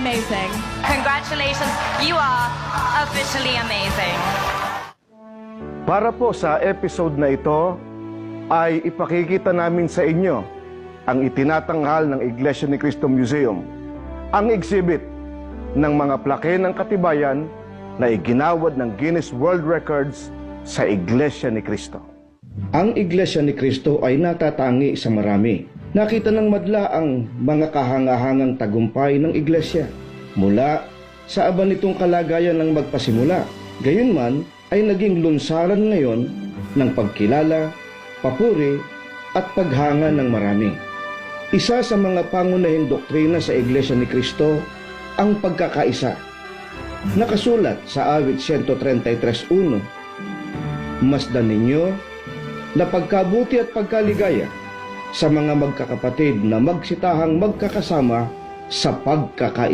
amazing. Congratulations, you are officially amazing. Para po sa episode na ito, ay ipakikita namin sa inyo ang itinatanghal ng Iglesia ni Cristo Museum, ang exhibit ng mga plake ng katibayan na iginawad ng Guinness World Records sa Iglesia ni Cristo. Ang Iglesia ni Cristo ay natatangi sa marami. Nakita ng madla ang mga kahangahangang tagumpay ng Iglesia mula sa aba nitong kalagayan ng magpasimula. Gayunman ay naging lunsaran ngayon ng pagkilala, papuri at paghanga ng marami. Isa sa mga pangunahing doktrina sa Iglesia ni Cristo ang pagkakaisa. Nakasulat sa awit 133:1, masdan ninyo na pagkabuti at pagkaligaya sa mga magkakapatid na magsitahang magkakasama sa pagkakaisa.